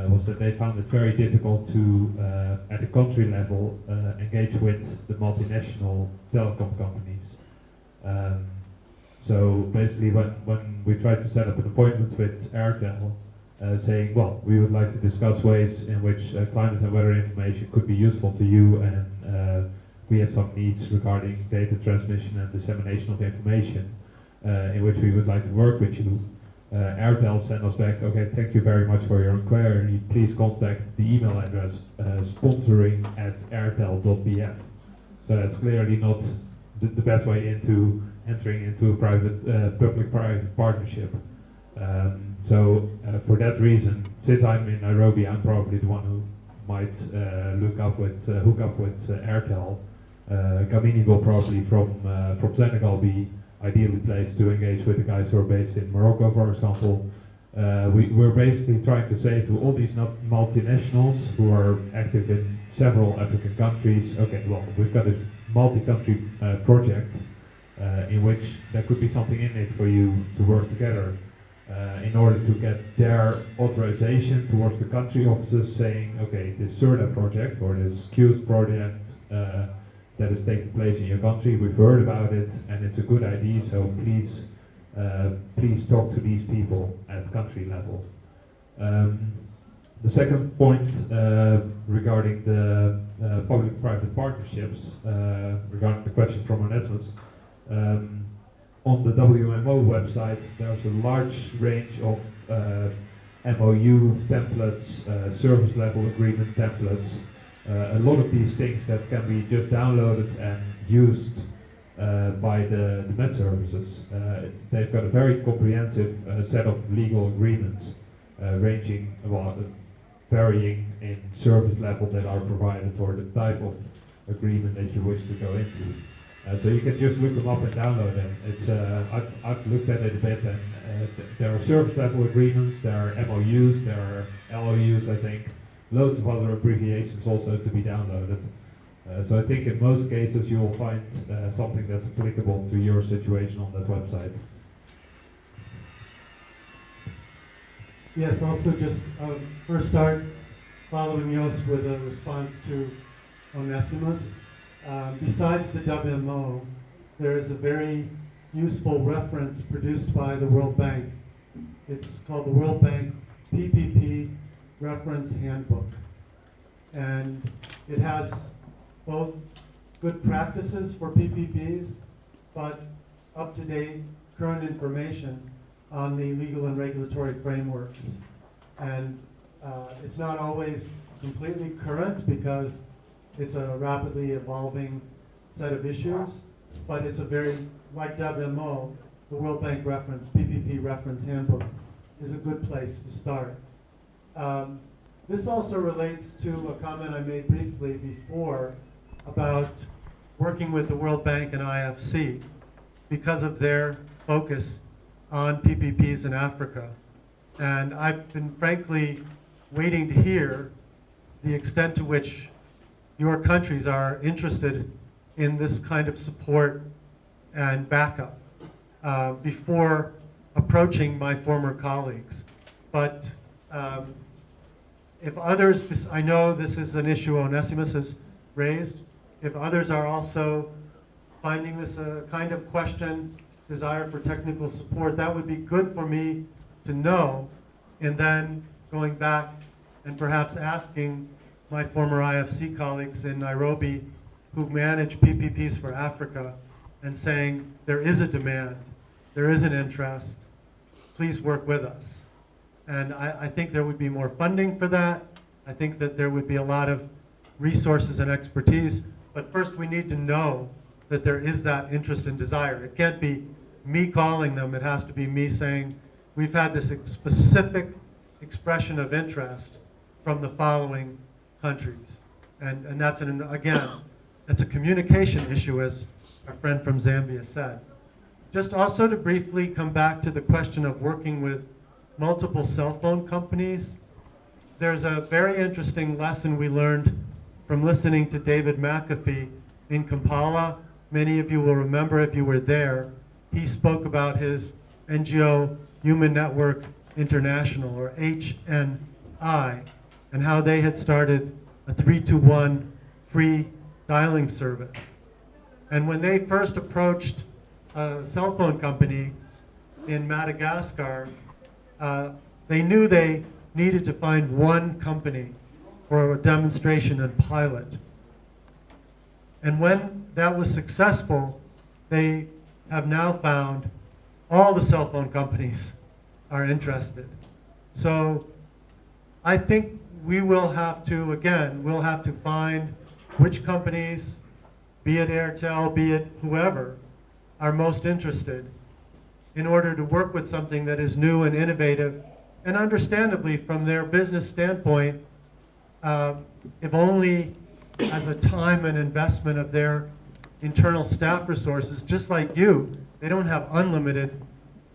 Speaker 4: was that they found it very difficult to, at the country level, engage with the multinational telecom companies. So basically when we tried to set up an appointment with Airtel, saying, well, we would like to discuss ways in which climate and weather information could be useful to you, and we have some needs regarding data transmission and dissemination of information in which we would like to work with you. Airtel sent us back, okay, thank you very much for your inquiry. Please contact the email address sponsoring@airtel.bf. So that's clearly not the best way into entering into a private, public-private partnership. So for that reason, since I'm in Nairobi, I'm probably the one who might hook up with Airtel. Gamini will probably from Senegal be ideally placed to engage with the guys who are based in Morocco, for example. We're basically trying to say to all these multinationals who are active in several African countries, okay, well, we've got a multi-country project in which there could be something in it for you to work together in order to get their authorization towards the country offices saying, okay, this Cirda project or this QS project that is taking place in your country, we've heard about it and it's a good idea, so please talk to these people at country level. The second point regarding the public-private partnerships, regarding the question from Onesimus, on the WMO website there's a large range of MOU templates, service level agreement templates, a lot of these things that can be just downloaded and used by the Met services. They've got a very comprehensive set of legal agreements ranging, well, varying in service level that are provided or the type of agreement that you wish to go into. So you can just look them up and download them. It's I've looked at it a bit, and there are service level agreements, there are MOUs, there are LOUs, I think, loads of other abbreviations also to be downloaded. So I think in most cases you will find something that's applicable to your situation on that website.
Speaker 6: Yes, also just first start following Jos with a response to Onesimus. besides the WMO, there is a very useful reference produced by the World Bank. It's called the World Bank PPP Reference Handbook. And it has both good practices for PPPs, but up-to-date current information on the legal and regulatory frameworks. And it's not always completely current because it's a rapidly evolving set of issues, but it's a very, like WMO, the World Bank reference, PPP reference handbook is a good place to start. This also relates to a comment I made briefly before about working with the World Bank and IFC because of their focus on PPPs in Africa. And I've been frankly waiting to hear the extent to which your countries are interested in this kind of support and backup before approaching my former colleagues. But if others, I know this is an issue Onesimus has raised, if others are also finding this a kind of question, desire for technical support, that would be good for me to know, and then going back and perhaps asking my former IFC colleagues in Nairobi who manage PPPs for Africa and saying, there is a demand, there is an interest, please work with us. And I think there would be more funding for that. I think that there would be a lot of resources and expertise, but first we need to know that there is that interest and desire. It can't be me calling them, it has to be me saying, we've had this specific expression of interest from the following countries. And that's, again, it's a communication issue, as our friend from Zambia said. Just also to briefly come back to the question of working with multiple cell phone companies, there's a very interesting lesson we learned from listening to David McAfee in Kampala. Many of you will remember if you were there. He spoke about his NGO Human Network International, or HNI, and how they had started a 321 free dialing service. And when they first approached a cell phone company in Madagascar, they knew they needed to find one company for a demonstration and pilot. And when that was successful, they have now found all the cell phone companies are interested. So I think we will have to, again, we'll have to find which companies, be it Airtel, be it whoever, are most interested in order to work with something that is new and innovative, and understandably from their business standpoint, if only as a time and investment of their internal staff resources, just like you, they don't have unlimited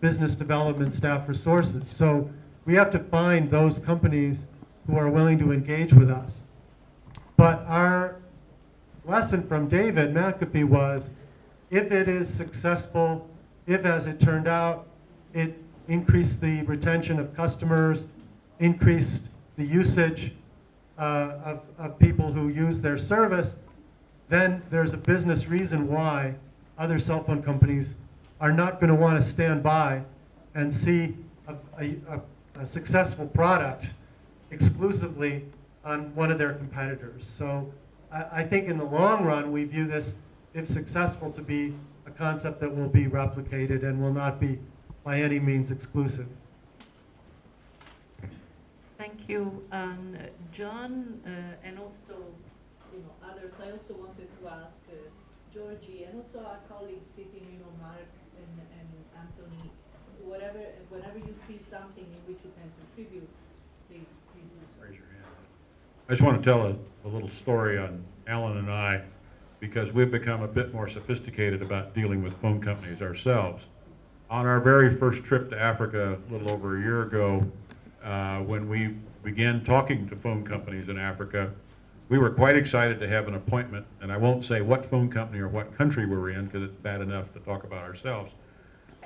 Speaker 6: business development staff resources. So we have to find those companies who are willing to engage with us. But our lesson from David McAfee was, if it is successful, if as it turned out, it increased the retention of customers, increased the usage of people who use their service, then there's a business reason why other cell phone companies are not going to want to stand by and see a successful product exclusively on one of their competitors. So I think in the long run, we view this, if successful, to be a concept that will be replicated and will not be by any means exclusive.
Speaker 1: Thank you, John, and also others. I also wanted to ask Georgie and also our colleagues sitting, Mark and Anthony, whenever you see something in which you can contribute, please do so.
Speaker 3: Raise your hand. I just want to tell a little story on Alan and I, because we've become a bit more sophisticated about dealing with phone companies ourselves. On our very first trip to Africa a little over a year ago, when we began talking to phone companies in Africa, we were quite excited to have an appointment, and I won't say what phone company or what country we're in because it's bad enough to talk about ourselves.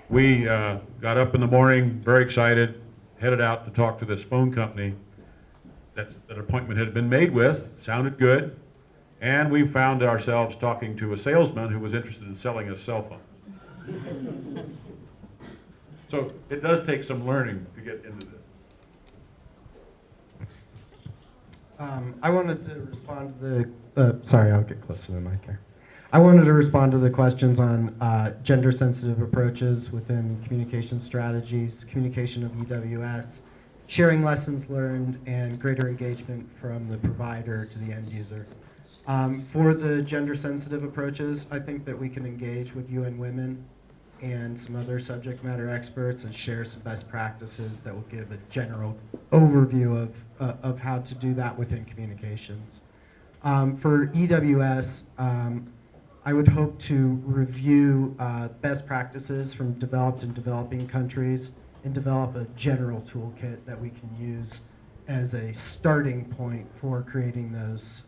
Speaker 3: We got up in the morning, very excited, headed out to talk to this phone company that appointment had been made with, sounded good, And we found ourselves talking to a salesman who was interested in selling a cell phone. So it does take some learning to get into this.
Speaker 5: I wanted to respond to the, sorry, I'll get close to the mic here. I wanted to respond to the questions on gender-sensitive approaches within communication strategies, communication of EWS, sharing lessons learned, and greater engagement from the provider to the end user. For the gender-sensitive approaches, I think that we can engage with UN Women and some other subject matter experts and share some best practices that will give a general overview of how to do that within communications. For EWS, I would hope to review best practices from developed and developing countries and develop a general toolkit that we can use as a starting point for creating those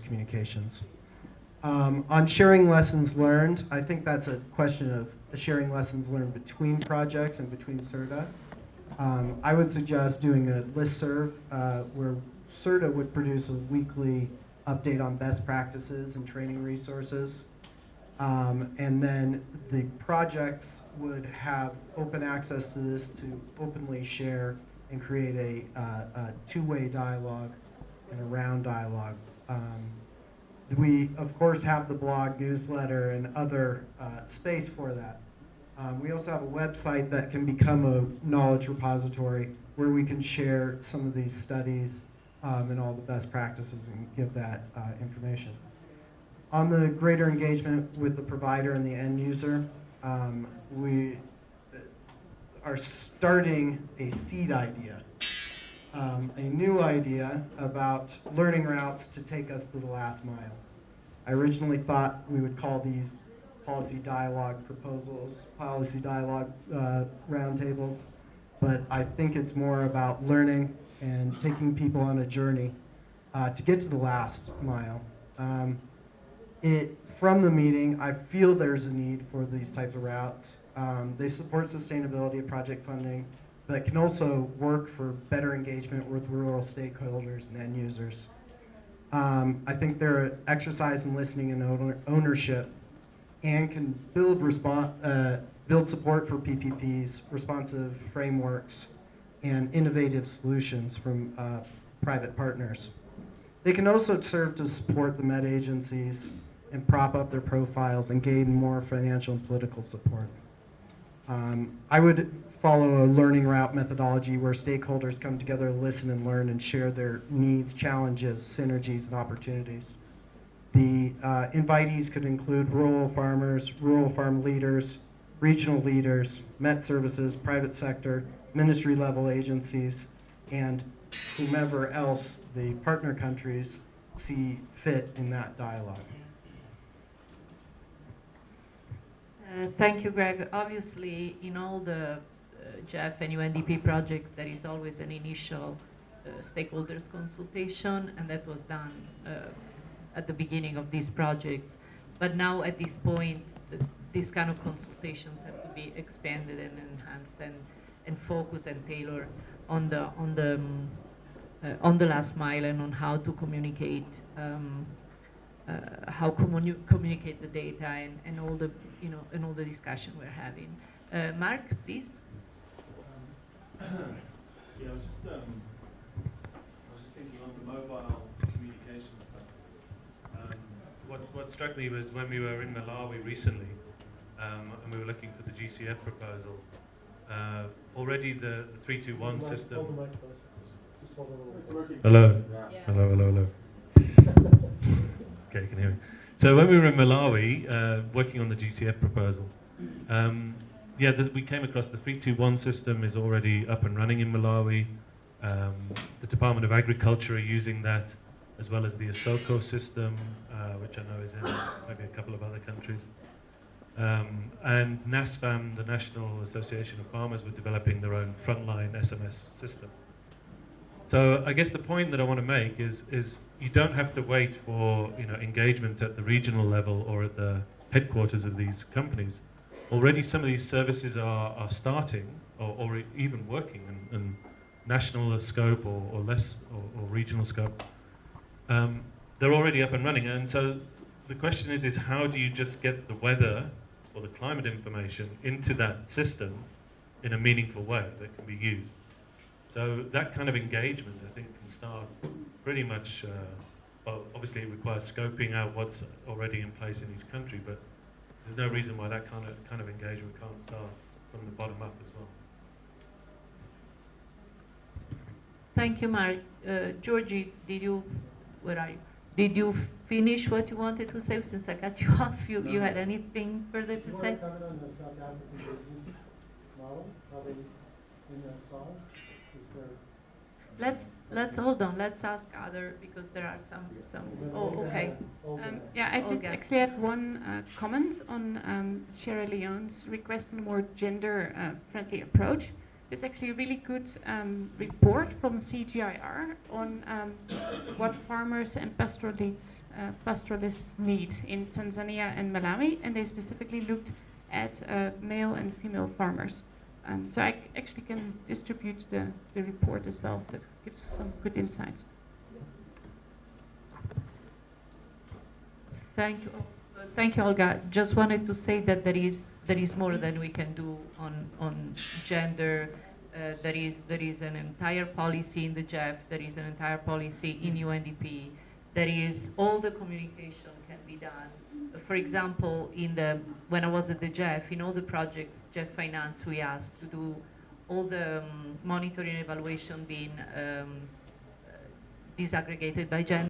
Speaker 5: communications. On sharing lessons learned, I think that's a question of sharing lessons learned between projects and between Cirda. I would suggest doing a listserv where Cirda would produce a weekly update on best practices and training resources. And then the projects would have open access to this to openly share and create a two-way dialogue and a round dialogue. We, of course, have the blog, newsletter, and other space for that. We also have a website that can become a knowledge repository where we can share some of these studies and all the best practices and give that information. On the greater engagement with the provider and the end user, we are starting a seed idea, a new idea about learning routes to take us to the last mile. I originally thought we would call these policy dialogue proposals, policy dialogue roundtables, but I think it's more about learning and taking people on a journey to get to the last mile. From the meeting, I feel there's a need for these types of routes. They support sustainability of project funding, but can also work for better engagement with rural stakeholders and end users. I think they're an exercise in listening and ownership and can build support for PPPs, responsive frameworks, and innovative solutions from private partners. They can also serve to support the Met agencies and prop up their profiles and gain more financial and political support. I would follow a learning route methodology where stakeholders come together to listen and learn and share their needs, challenges, synergies, and opportunities. The invitees could include rural farmers, rural farm leaders, regional leaders, Met services, private sector, ministry-level agencies, and whomever else the partner countries see fit in that dialogue.
Speaker 1: Thank you, Greg. Obviously, in all the Jeff and UNDP projects, there is always an initial stakeholders consultation, and that was done at the beginning of these projects. But now, at this point, these kind of consultations have to be expanded and enhanced and focused and tailored on the last mile and on how to communicate. Communicate the data and all the and all the discussion we're having. Mark, please.
Speaker 12: Yeah, I was just thinking on the mobile communication stuff. What struck me was when we were in Malawi recently, and we were looking for the GCF proposal. Already the 321 system. Hello. Yeah. Hello. Okay, you can hear me. So when we were in Malawi, working on the GCF proposal, we came across the 321 system is already up and running in Malawi. The Department of Agriculture are using that, as well as the Isoko system, which I know is in maybe a couple of other countries. And NASFAM, the National Association of Farmers, were developing their own frontline SMS system. So I guess the point that I want to make is you don't have to wait for engagement at the regional level or at the headquarters of these companies. Already some of these services are starting or even working in national scope or less or regional scope. they're already up and running. And so the question is how do you just get the weather or the climate information into that system in a meaningful way that can be used? So that kind of engagement, I think, can start pretty much, well, obviously it requires scoping out what's already in place in each country, but there's no reason why that kind of engagement can't start from the bottom up as well.
Speaker 1: Thank you, Mark. Georgie, did you finish what you wanted to say since I cut you off? You had anything further to say?
Speaker 13: Comment on the South African business model, how they in that solve? Is there
Speaker 1: Let's hold on. Let's ask other, because there are some. Oh, okay.
Speaker 14: Yeah, I just
Speaker 1: Olga.
Speaker 14: actually have one comment on Sierra Leone's request on a more gender-friendly approach. There's actually a really good report from CGIR on what farmers and pastoralists need in Tanzania and Malawi, and they specifically looked at male and female farmers. So I actually can distribute the report as well. That gives some good insights.
Speaker 1: Thank you. Thank you, Olga. Just wanted to say that there is more than we can do on gender. There is an entire policy in the JEF. There is an entire policy in UNDP. There is all the communication can be done. For example, when I was at the JEF, in all the projects, JEF Finance, we asked to do all the monitoring and evaluation being disaggregated by gender.